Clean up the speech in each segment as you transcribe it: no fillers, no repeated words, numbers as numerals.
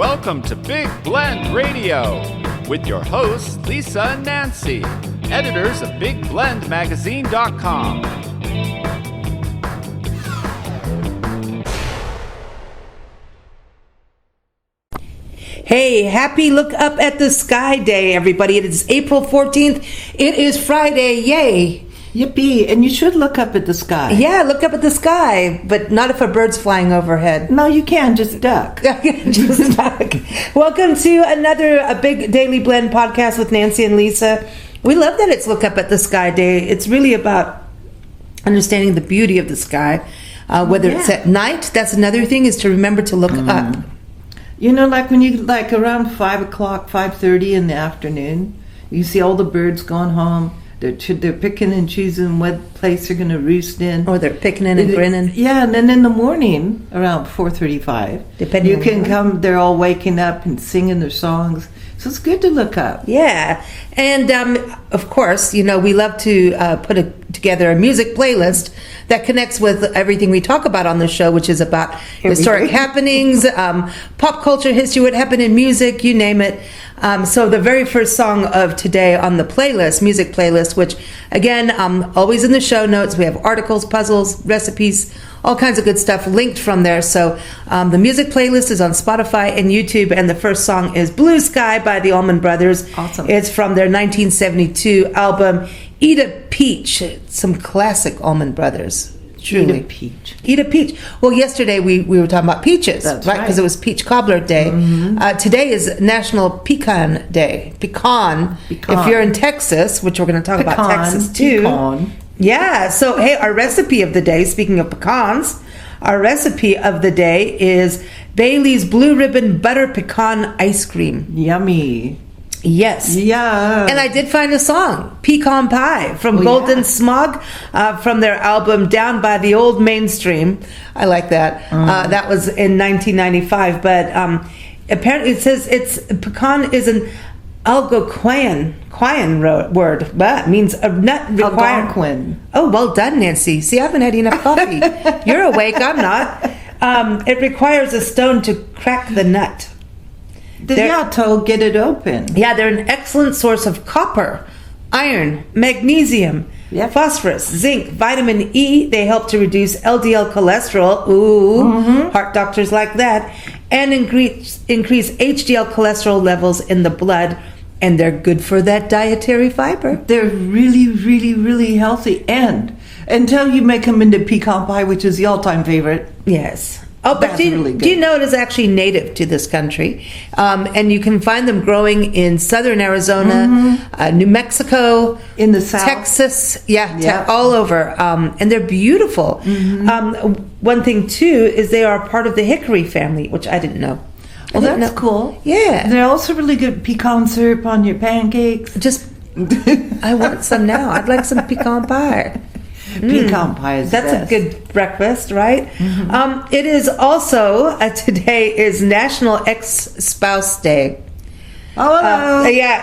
Welcome to Big Blend Radio with your hosts, Lisa and Nancy, editors of BigBlendMagazine.com. Hey, happy Look Up at the Sky Day, everybody. It is April 14th. It is Friday. Yay. Yippee. And you should look up at the sky. Yeah, look up at the sky, but not if a bird's flying overhead. No, you can. Just duck. Just duck. Welcome to another Big Daily Blend podcast with Nancy and Lisa. We love that it's Look Up at the Sky Day. It's really about understanding the beauty of the sky. Whether it's at night, that's another thing, is to remember to look up. You know, like when you, like around 5 o'clock, 5:30 in the afternoon, you see all the birds going home. They're picking and choosing what place they're going to roost in. Or they're picking and grinning. Yeah, and then in the morning, around 4:35, you can come, they're all waking up and singing their songs. So it's good to look up. Yeah. And, of course, you know, we love to put together a music playlist that connects with everything we talk about on the show, which is about historic happenings, pop culture history, what happened in music, you name it. So the very first song of today on the playlist, music playlist, which, again, always in the show notes, we have articles, puzzles, recipes, all kinds of good stuff linked from there. So the music playlist is on Spotify and YouTube, and the first song is Blue Sky by the Allman Brothers. Awesome. It's from their 1972 album, Eat a Peach. Some classic Allman Brothers. Truly. Eat a peach. Eat a peach. Well, yesterday we were talking about peaches, That's right? Because it was Peach Cobbler Day. Mm-hmm. Today is National Pecan Day. Pecan. If you're in Texas, which we're going to talk about Texas too. Pecan. Yeah. So, hey, our recipe of the day, speaking of pecans, our recipe of the day is Bailey's Blue Ribbon Butter Pecan Ice Cream. Yummy. Yes. Yeah. And I did find a song, Pecan Pie, from Golden Smog, from their album Down by the Old Mainstream. I like that. That was in 1995. But apparently it says pecan is an Algonquin word, but means a nut required. Algonquin. Oh, well done, Nancy. See, I haven't had enough coffee. You're awake, I'm not. It requires a stone to crack the nut. To get it open. Yeah, they're an excellent source of copper, iron, magnesium, phosphorus, zinc, vitamin E. They help to reduce LDL cholesterol. Ooh, heart doctors like that. And increase HDL cholesterol levels in the blood. And they're good for that dietary fiber. They're really, really, really healthy. And until you make them into pecan pie, which is the all-time favorite. Yes. Oh, but do you know it is actually native to this country? And you can find them growing in southern Arizona, New Mexico, in the South, Texas, all over. And they're beautiful. One thing, too, is they are part of the hickory family, which I didn't know. Well, that's cool. Yeah. They're also really good pecan syrup on your pancakes. I want some now. I'd like some pecan pie. Pecan pie is That's best. a good breakfast, right? It is also, today is National Ex-Spouse Day. Oh,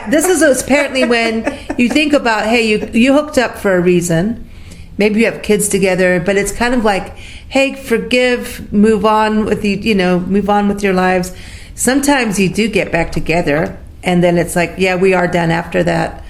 this is apparently when you think about, hey, you hooked up for a reason. Maybe you have kids together, but it's kind of like, hey, forgive, move on with move on with your lives. Sometimes you do get back together, and then it's like, yeah, we are done after that.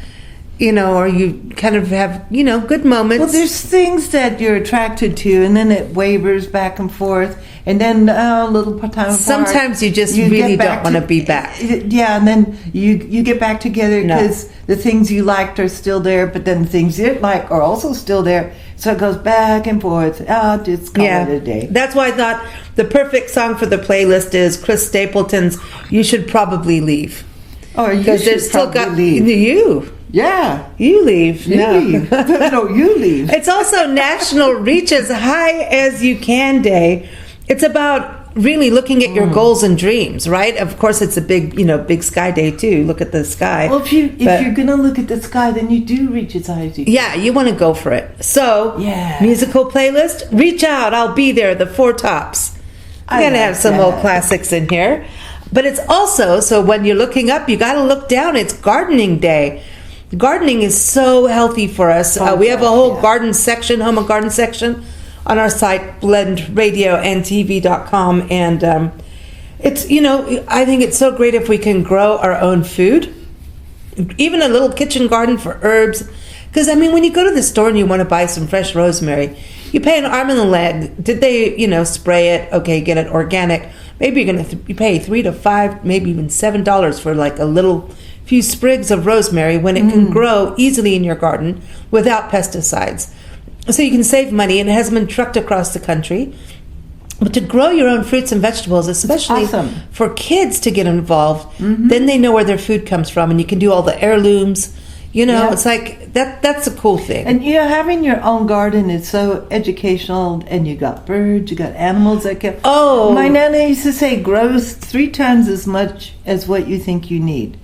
Or you kind of have, good moments. Well, there's things that you're attracted to, and then it wavers back and forth, and then a little time apart. Sometimes you just really don't want to be back. Yeah, and then you get back together because the things you liked are still there, but then the things you didn't like are also still there. So it goes back and forth. Just call it a day. That's why I thought the perfect song for the playlist is Chris Stapleton's "You Should Probably Leave." Oh, you should probably leave. You. Yeah. You leave. Leave. No, you leave. It's also National Reach as High as You Can Day. It's about really looking at your goals and dreams, right? Of course, it's a big sky day too. Look at the sky. Well, if you're going to look at the sky, then you do reach as high as you can. Yeah, you want to go for it. So, musical playlist, reach out. I'll be there, the Four Tops. I'm going to have some old classics in here. But it's also, so when you're looking up, you got to look down. It's gardening day. Gardening is so healthy for us. We have a whole garden section, home and garden section on our site, blendradioandtv.com. And It's, I think it's so great if we can grow our own food, even a little kitchen garden for herbs. Because, when you go to the store and you want to buy some fresh rosemary, you pay an arm and a leg. Did they, spray it? Okay, get it organic. Maybe you're going to you pay $3 to $5, maybe even $7 for like a little few sprigs of rosemary when it can grow easily in your garden without pesticides. So you can save money, and it hasn't been trucked across the country. But to grow your own fruits and vegetables, especially for kids to get involved, then they know where their food comes from, and you can do all the heirlooms. It's like that's a cool thing. And having your own garden is so educational, and you got birds, you got animals that can. Oh, my nana used to say, grows 3 times as much as what you think you need.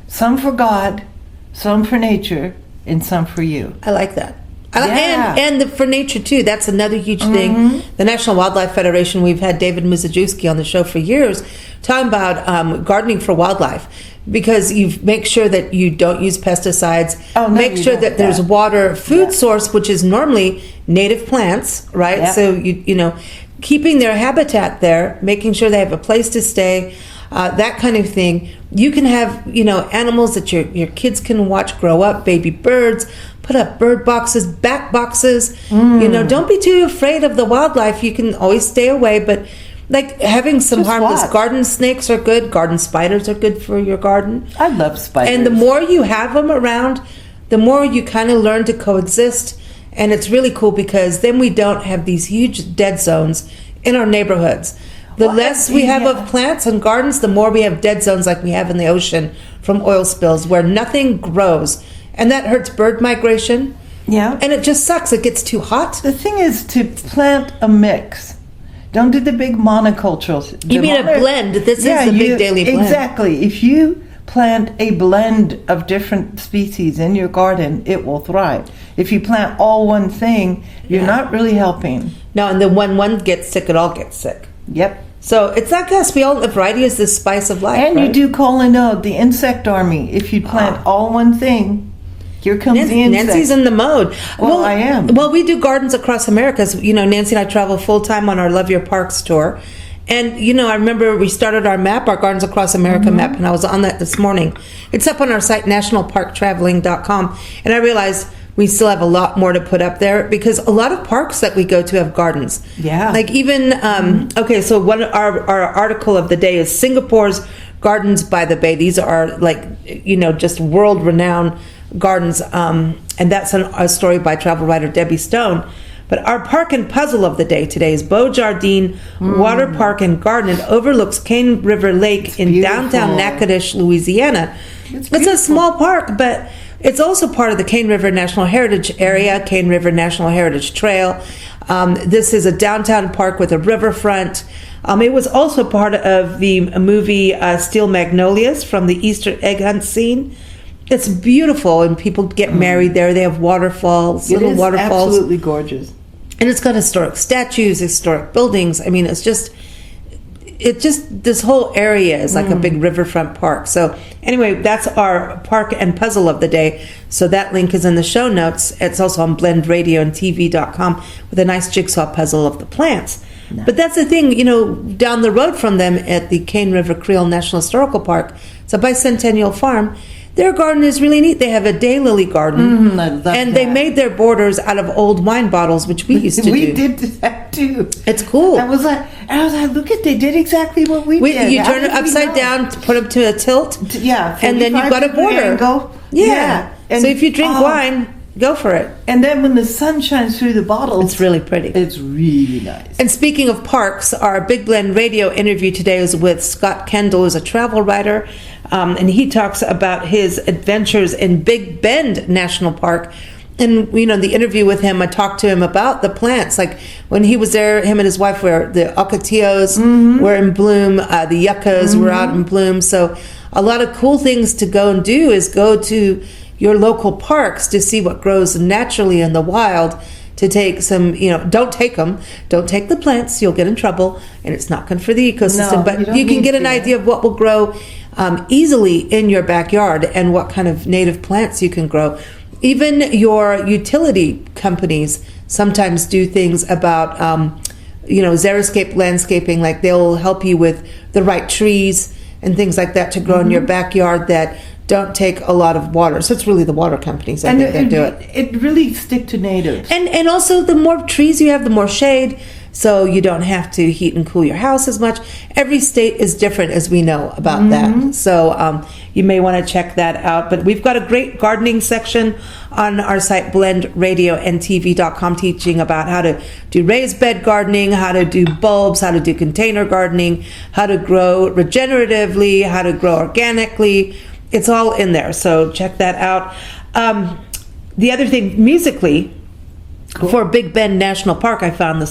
Some for God, some for nature, and some for you. I like that. And for nature too. That's another huge thing. The National Wildlife Federation. We've had David Muzajewski on the show for years, talking about gardening for wildlife, because you make sure that you don't use pesticides. Make sure that there's water, food source, which is normally native plants, right? Yep. So you keeping their habitat there, making sure they have a place to stay. That kind of thing. You can have, animals that your kids can watch grow up, baby birds, put up bird boxes, bat boxes. Don't be too afraid of the wildlife. You can always stay away, but like having some just harmless garden snakes are good. Garden spiders are good for your garden. I love spiders. And the more you have them around, the more you kind of learn to coexist. And it's really cool because then we don't have these huge dead zones in our neighborhoods. The less we have of plants and gardens, the more we have dead zones like we have in the ocean from oil spills where nothing grows. And that hurts bird migration. Yeah. And it just sucks. It gets too hot. The thing is to plant a mix. Don't do the big monocultures. You mean a blend. This is the big daily blend. Exactly. If you plant a blend of different species in your garden, it will thrive. If you plant all one thing, you're not really helping. No, and then when one gets sick, it all gets sick. Yep. So it's like us. Variety is the spice of life. And you do the insect army. If you plant all one thing, here comes the insect. Nancy's in the mode. Well, I am. Well, we do gardens across America. So, Nancy and I travel full time on our Love Your Parks tour. And, I remember we started our map, our Gardens Across America map, and I was on that this morning. It's up on our site, nationalparktraveling.com. And I realized we still have a lot more to put up there because a lot of parks that we go to have gardens. Yeah. Like even, so our article of the day is Singapore's Gardens by the Bay. These are just world-renowned gardens. And that's a story by travel writer Debbie Stone. But our park and puzzle of the day today is Beau Jardin Water Park and Garden. It overlooks Cane River Lake in downtown Natchitoches, Louisiana. It's a small park, but it's also part of the Cane River National Heritage Area, Cane River National Heritage Trail. This is a downtown park with a riverfront. It was also part of the movie Steel Magnolias from the Easter egg hunt scene. It's beautiful, and people get married there. They have waterfalls, little waterfalls. It's absolutely gorgeous. And it's got historic statues, historic buildings. It's just this whole area is like a big riverfront park. So anyway, that's our park and puzzle of the day. So that link is in the show notes. It's also on blendradioandtv.com with a nice jigsaw puzzle of the plants. Nice. But that's the thing, down the road from them at the Cane River Creole National Historical Park, it's a bicentennial farm. Their garden is really neat. They have a daylily garden, and they made their borders out of old wine bottles, which we used to do. We did that too. It's cool. I was like, look at, they did exactly what we did. You turn it upside down, put them to a tilt, and then you've got a border. Angle. Yeah. And so if you drink wine, go for it. And then when the sun shines through the bottles, it's really pretty. It's really nice. And speaking of parks, our Big Blend radio interview today is with Scott Kendall, who's a travel writer, and he talks about his adventures in Big Bend National Park. And, the interview with him, I talked to him about the plants. Like, when he was there, him and his wife the ocotillos were in bloom, the yuccas were out in bloom. So a lot of cool things to go and do is go to your local parks to see what grows naturally in the wild, to take some, don't take the plants, you'll get in trouble, and it's not good for the ecosystem. But you can get an idea of what will grow easily in your backyard and what kind of native plants you can grow. Even your utility companies sometimes do things about xeriscape landscaping. Like they'll help you with the right trees and things like that to grow in your backyard that don't take a lot of water. So it's really the water companies I think that do it. It really stick to natives. And also the more trees you have, the more shade. So you don't have to heat and cool your house as much. Every state is different, as we know about that. So you may want to check that out. But we've got a great gardening section on our site, blendradioandtv.com, teaching about how to do raised bed gardening, how to do bulbs, how to do container gardening, how to grow regeneratively, how to grow organically. It's all in there. So check that out. The other thing, musically, for Big Bend National Park, I found the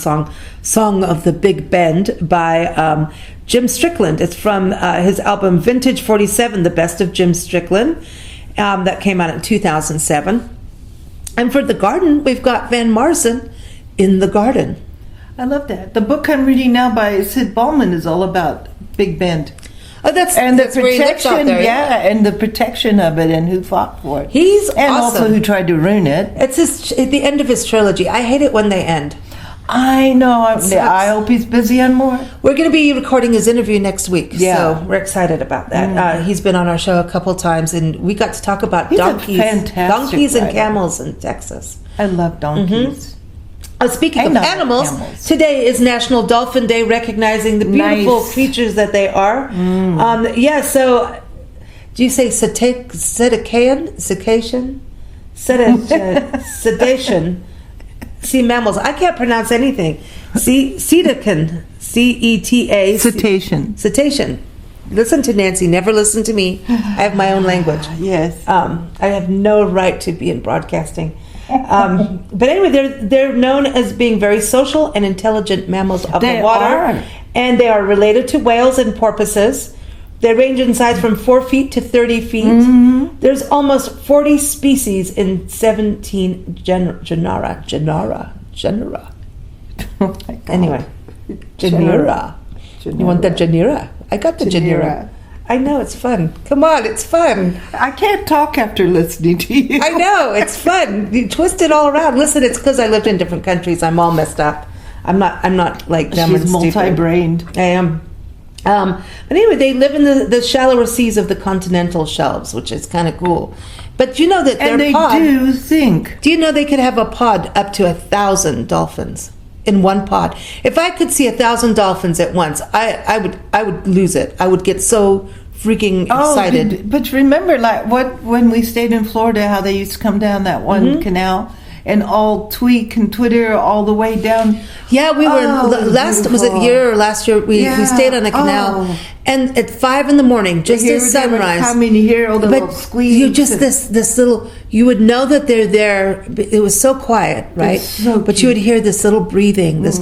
Song of the Big Bend by Jim Strickland. It's from his album Vintage 47, The Best of Jim Strickland, that came out in 2007. And for the garden, we've got Van Morrison, In the Garden. I love that. The book I'm reading now by Sid Ballman is all about Big Bend. Oh, that's the where he lives out protection, there. and the protection of it, and who fought for it. He's and awesome. also who tried to ruin it. It's at the end of his trilogy. I hate it when they end. I know. I hope he's busy on more. We're going to be recording his interview next week, Yeah. so we're excited about that. He's been on our show a couple times, and we got to talk about He's a donkeys fantastic and writer. camels in Texas. I love donkeys. Speaking of And animals, camels. today is National Dolphin Day, recognizing the beautiful Nice. creatures that they are. So do you say cetacean? Sedation? See, mammals. I can't pronounce anything. Cetacean. C-E-T-A. Cetacean. Listen to Nancy. Never listen to me. I have my own language. Yes. I have no right to be in broadcasting. But anyway, they're known as being very social and intelligent mammals of the water. Are. And they are related to whales and porpoises. They range in size from 4 feet to 30 feet. There's almost 40 species in 17 genera. Oh my God. Anyway, genera. You want the genera? I got the genera. I know, it's fun. Come on, it's fun. I can't talk after listening to you. I know, it's fun. You twist it all around. Listen, it's because I lived in different countries. I'm all messed up. I'm not like dumb and She's stupid. multi-brained. I am. But anyway, they live in the shallower seas of the continental shelves, which is kind of cool. But you know that And they do think. Do you know they could have a pod up to 1,000 dolphins in one pod? If I could see 1,000 dolphins at once, I would lose it. I would get so freaking excited. But remember, like when we stayed in Florida, how they used to come down that one canal and all tweak and twitter all the way down. Yeah, we were last year we stayed on a canal, Oh. and at 5 a.m, just as sunrise, coming, you hear all the little but squeaks. you just this little, you would know that they're there. It was so quiet, right? so but you would hear this little breathing, this,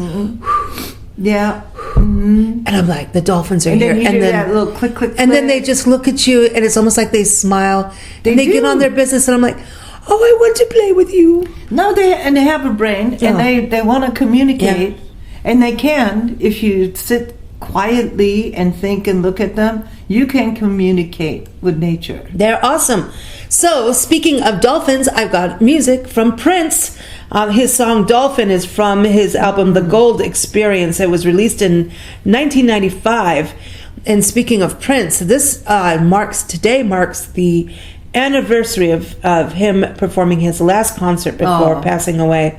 Yeah. and I'm like, the dolphins are And here, then you and hear then that little click, click, and then click. they just look at you, and it's almost like they smile. They and they get do. on their business, and I'm like, oh, I want to play with you. No, they have a brain, and they want to communicate, and they can. If you sit quietly and think and look at them, you can communicate with nature. They're awesome. So, speaking of dolphins, I've got music from Prince. His song Dolphin is from his album The Gold Experience. It was released in 1995. And speaking of Prince, this today marks the anniversary of him performing his last concert before passing away.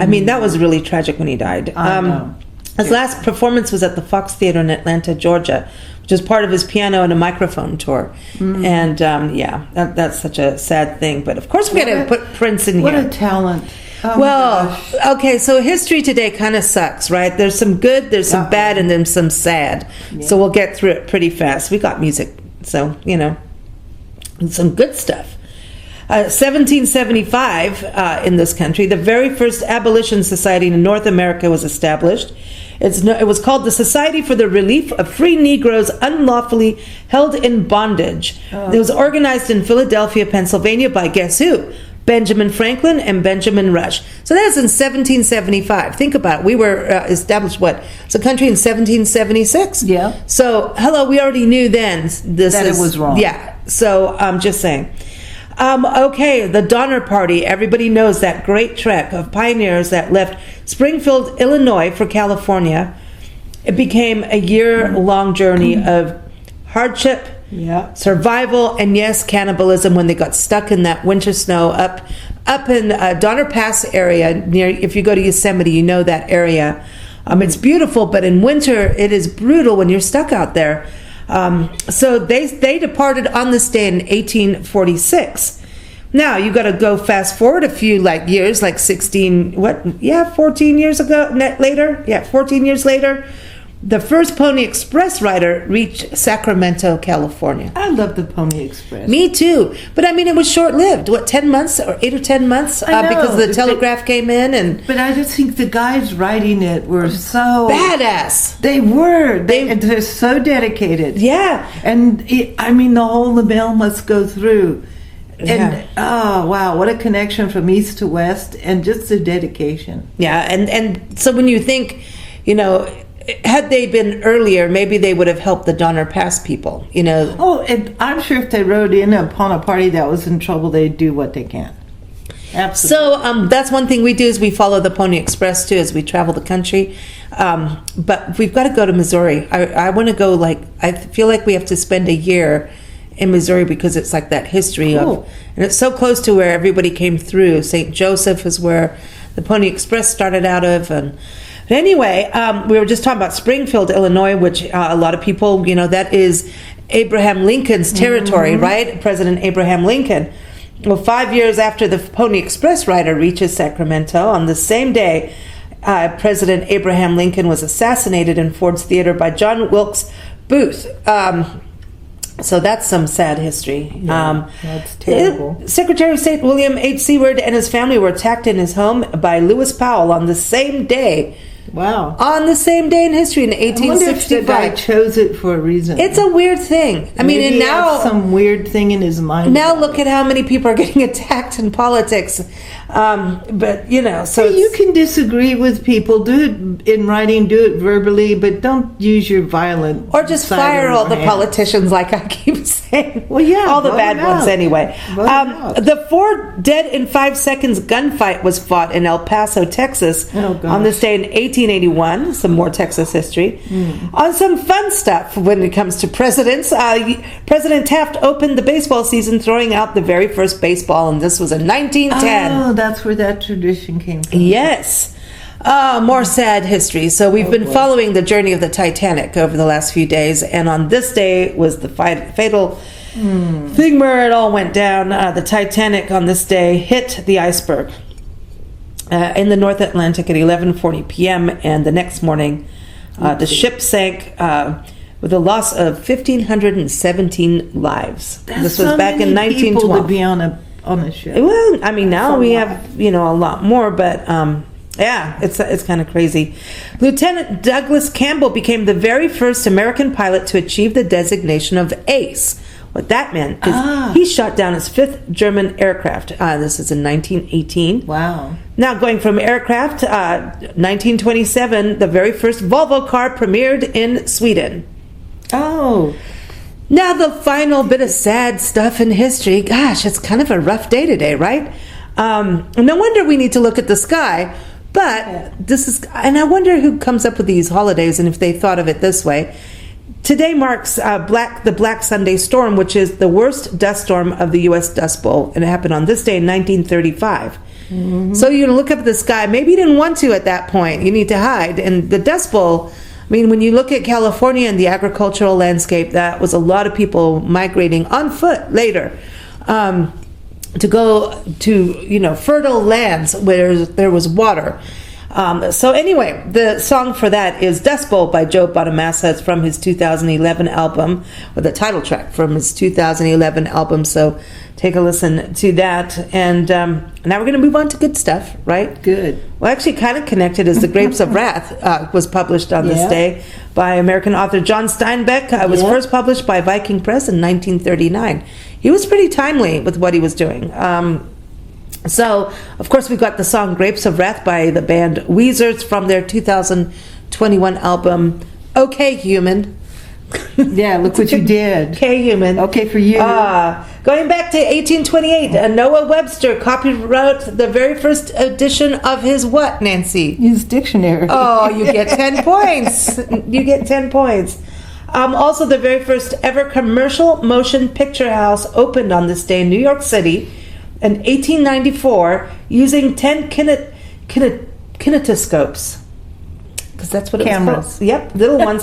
I mean, that was really tragic when he died. I know. His last performance was at the Fox Theater in Atlanta, Georgia, which is part of his piano and a microphone tour. And that's such a sad thing. But of course, we're going to put Prince in What here. a talent. Oh my Well, gosh. okay, so history today kind of sucks, right? There's some good, there's some bad, and then some sad. So we'll get through it pretty fast. We got music, so, some good stuff. 1775 in this country, the very first abolition society in North America was established. It was called the Society for the Relief of Free Negroes Unlawfully Held in Bondage. It was organized in Philadelphia, Pennsylvania by guess who? Benjamin Franklin and Benjamin Rush. So that's in 1775. Think about it. We were established, as a country in 1776? Yeah. So, hello, we already knew then That it was wrong. Yeah. So, I'm just saying. Okay, the Donner Party. Everybody knows that great trek of pioneers that left Springfield, Illinois for California. It became a year-long journey of hardship, survival, and yes, cannibalism when they got stuck in that winter snow up in Donner Pass area. Near, if you go to Yosemite, you know that area. It's beautiful, but in winter it is brutal when you're stuck out there. So they departed on this day in 1846. Now you got to go fast forward a few years, 14 years later. 14 years later, the first Pony Express rider reached Sacramento, California. I love the Pony Express. Me too. But I mean, it was short-lived. What, 10 months or 8 or 10 months? Because the telegraph came in. But I just think the guys riding it were so... badass. They were. They're so dedicated. Yeah. And, the whole mail must go through. And, oh, wow, what a connection from east to west and just the dedication. Yeah, and so when you think, had they been earlier, maybe they would have helped the Donner Pass people, Oh, and I'm sure if they rode in upon a party that was in trouble, they'd do what they can. Absolutely. So that's one thing we do is we follow the Pony Express too as we travel the country. But we've got to go to Missouri. I want to go I feel like we have to spend a year in Missouri because it's like that history of, and it's so close to where everybody came through. St. Joseph is where the Pony Express started out of, but anyway, we were just talking about Springfield, Illinois, which a lot of people, that is Abraham Lincoln's territory, right? President Abraham Lincoln. Well, 5 years after the Pony Express rider reaches Sacramento, on the same day, President Abraham Lincoln was assassinated in Ford's Theater by John Wilkes Booth. So that's some sad history. That's terrible. Secretary of State William H. Seward and his family were attacked in his home by Lewis Powell on the same day. Wow. On the same day in history in 1865. I wonder if the guy chose it for a reason. It's a weird thing. Maybe and now some weird thing in his mind. Now look at how many people are getting attacked in politics. But so you can disagree with people. Do it in writing. Do it verbally, but don't use your violent. Or just fire all the politicians, like I keep saying. Well, yeah, all the bad ones anyway. The 4 dead in 5 seconds gunfight was fought in El Paso, Texas, on this day in 1881. Some more Texas history. On some fun stuff when it comes to presidents, President Taft opened the baseball season throwing out the very first baseball, and this was in 1910. Oh, that's where that tradition came from. Yes. More sad history. So we've been following the journey of the Titanic over the last few days, and on this day was the fatal thing where it all went down. The Titanic on this day hit the iceberg in the North Atlantic at 11:40 p.m., and the next morning the ship sank with a loss of 1,517 lives. This was back in 1912. People to be on a ship. Well, now we have a lot more, but it's kind of crazy. Lieutenant Douglas Campbell became the very first American pilot to achieve the designation of ace. What that meant is he shot down his 5th German aircraft. This is in 1918. Wow. Now, going from aircraft, 1927, the very first Volvo car premiered in Sweden. Oh. Now the final bit of sad stuff in history. Gosh, it's kind of a rough day today, right? No wonder we need to look at the sky. But and I wonder who comes up with these holidays and if they thought of it this way. Today marks the Black Sunday storm, which is the worst dust storm of the U.S. Dust Bowl, and it happened on this day in 1935. So you look up at the sky. Maybe you didn't want to at that point. You need to hide. And the Dust Bowl, when you look at California and the agricultural landscape, that was a lot of people migrating on foot later to go to fertile lands where there was water. So anyway, the song for that is Dust Bowl by Joe Bonamassa. It's from his 2011 album, or the title track from his 2011 album. So take a listen to that. And now we're going to move on to good stuff, right? Good. Well, actually kind of connected is The Grapes of Wrath was published on this day by American author John Steinbeck. It was first published by Viking Press in 1939. He was pretty timely with what he was doing. So, of course, we've got the song Grapes of Wrath by the band Weezer. It's from their 2021 album, Okay Human. Yeah, look what you did. Okay, human. Okay, for you. Going back to 1828, Noah Webster copyright the very first edition of his what, Nancy? His dictionary. Oh, you get 10 points. You get 10 points. Also, the very first ever commercial motion picture house opened on this day in New York City in 1894 using 10 kinetoscopes. Because that's what it Cameras. was called. Yep, little ones.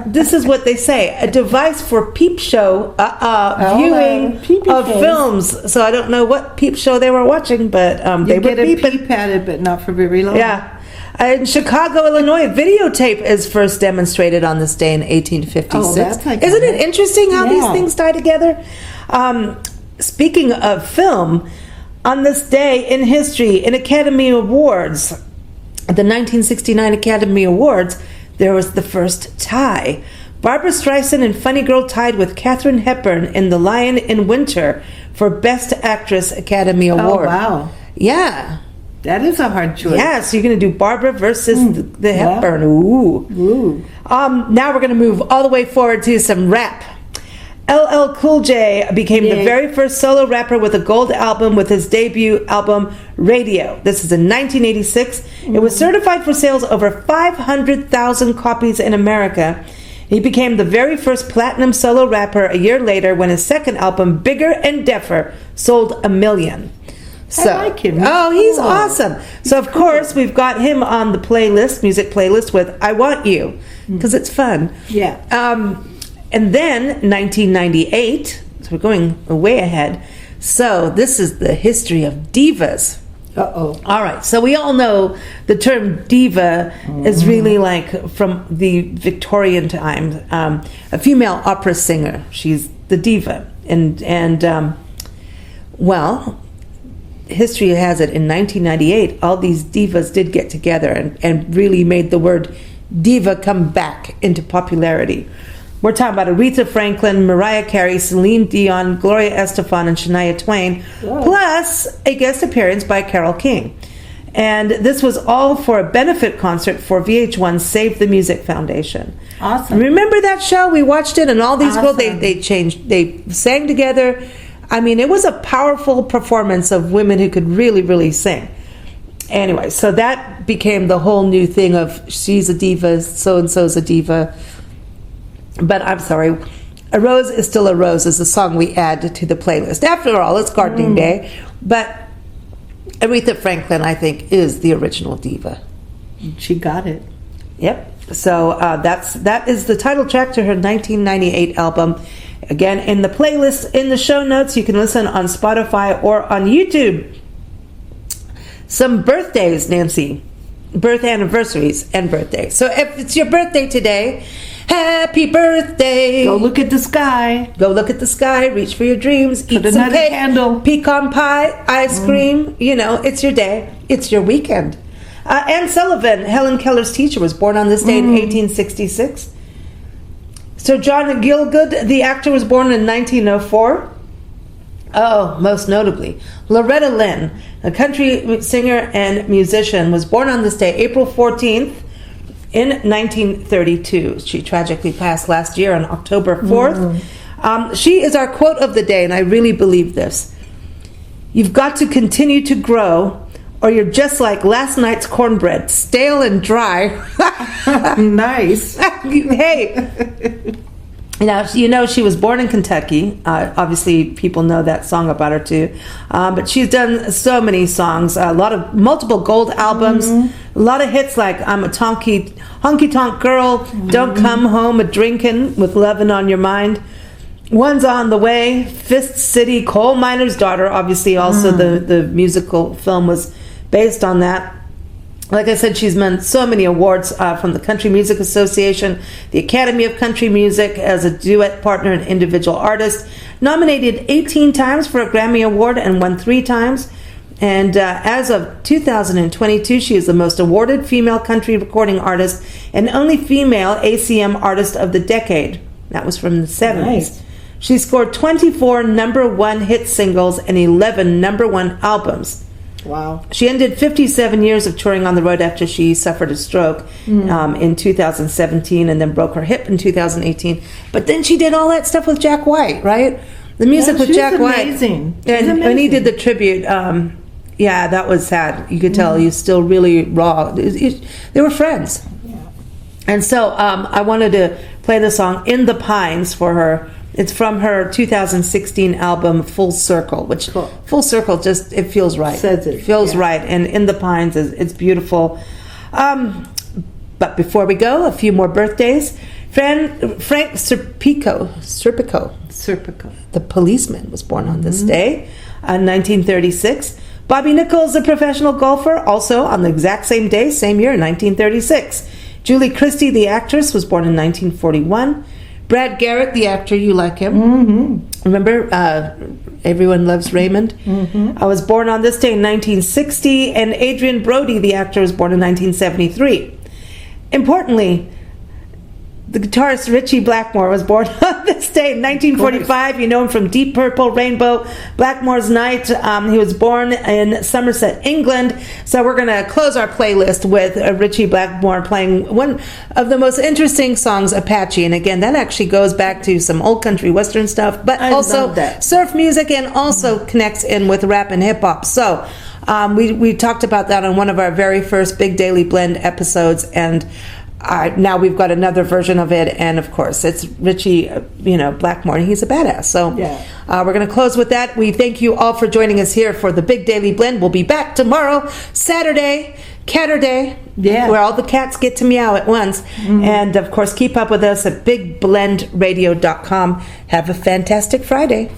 This is what they say: a device for peep show viewing of films. So I don't know what peep show they were watching, but they were peeping. Peep at it, but not for very long. Yeah. In Chicago, Illinois, videotape is first demonstrated on this day in 1856. Oh, that's iconic. Isn't it interesting how these things tie together? Speaking of film, on this day in history, in Academy Awards, the 1969 Academy Awards, there was the first tie. Barbra Streisand and Funny Girl tied with Katharine Hepburn in The Lion in Winter for Best Actress Academy Award. Oh, wow. Yeah. That is a hard choice. Yeah, so you're going to do Barbara versus the Hepburn. Ooh. Now we're going to move all the way forward to some rap. LL Cool J became the very first solo rapper with a gold album with his debut album, Radio. This is in 1986. It was certified for sales over 500,000 copies in America. He became the very first platinum solo rapper a year later when his second album, Bigger and Deffer, sold 1 million. So, I like him. He's awesome. So, of course, we've got him on the music playlist with I Want You, because it's fun. Yeah. And then 1998, so we're going way ahead. So this is the history of divas. Uh-oh. All right, so we all know the term diva is really like from the Victorian times. A female opera singer, she's the diva. And well, history has it in 1998, all these divas did get together and really made the word diva come back into popularity. We're talking about Aretha Franklin, Mariah Carey, Celine Dion, Gloria Estefan, and Shania Twain, plus a guest appearance by Carole King. And this was all for a benefit concert for VH1's Save the Music Foundation. Awesome. Remember that show? We watched it, and all these girls, they sang together. I mean, it was a powerful performance of women who could really, really sing. Anyway, so that became the whole new thing of she's a diva, so-and-so's a diva. But I'm sorry, A Rose is Still a Rose is the song we add to the playlist. After all, it's gardening day. But Aretha Franklin, I think, is the original diva. She got it. Yep. So that is the title track to her 1998 album. Again, in the playlist, in the show notes, you can listen on Spotify or on YouTube. Some birthdays, Nancy. Birth anniversaries and birthdays. So if it's your birthday today, happy birthday. Go look at the sky. Go look at the sky. Reach for your dreams. Eat some another cake, candle. pecan pie, ice cream. You know, it's your day. It's your weekend. Anne Sullivan, Helen Keller's teacher, was born on this day in 1866. Sir John Gielgud, the actor, was born in 1904. Oh, most notably, Loretta Lynn, a country singer and musician, was born on this day, April 14th, in 1932. She tragically passed last year on October 4th. She is our quote of the day, and I really believe this. You've got to continue to grow, or you're just like last night's cornbread, stale and dry. Nice. Hey. Now, you know, she was born in Kentucky. Obviously, people know that song about her, too. But she's done so many songs, multiple gold albums, a lot of hits like I'm a honky-tonk girl, Don't Come Home a-drinkin' with Lovin' on Your Mind, One's on the Way, Fist City, Coal Miner's Daughter. Obviously, also the musical film was based on that. Like I said, she's won so many awards from the Country Music Association, the Academy of Country Music as a duet partner and individual artist. Nominated 18 times for a Grammy Award and won 3 times. And as of 2022, she is the most awarded female country recording artist and only female ACM Artist of the Decade. That was from the 70s. Nice. She scored 24 number 1 hit singles and 11 number 1 albums. Wow. She ended 57 years of touring on the road after she suffered a stroke in 2017 and then broke her hip in 2018. But then she did all that stuff with Jack White, right? The music with Jack amazing. White. And when he did the tribute, yeah, that was sad. You could tell he was still really raw. They were friends. Yeah. And so I wanted to play the song In the Pines for her. It's from her 2016 album Full Circle, which Full Circle just, it feels right. Says it. Feels right. And In the Pines, it's beautiful. But before we go, a few more birthdays. Frank Serpico, the policeman, was born on this day, 1936. Bobby Nichols, a professional golfer, also on the exact same day, same year, 1936. Julie Christie, the actress, was born in 1941. Brad Garrett, the actor, you like him. Mm-hmm. Remember, Everyone Loves Raymond? Mm-hmm. I was born on this day in 1960, and Adrian Brody, the actor, was born in 1973. Importantly, the guitarist Ritchie Blackmore was born on this day in 1945. You know him from Deep Purple, Rainbow, Blackmore's Night. He was born in Somerset, England. So we're going to close our playlist with Ritchie Blackmore playing one of the most interesting songs, Apache. And again, that actually goes back to some old country western stuff, but also surf music, and also connects in with rap and hip hop. So we talked about that on one of our very first Big Daily Blend episodes, and now we've got another version of it, and of course it's Ritchie, Blackmore, and he's a badass. So we're going to close with that. We thank you all for joining us here for the Big Daily Blend. We'll be back tomorrow, Saturday, Catterday, where all the cats get to meow at once. And of course, keep up with us at bigblendradio.com. Have a fantastic Friday.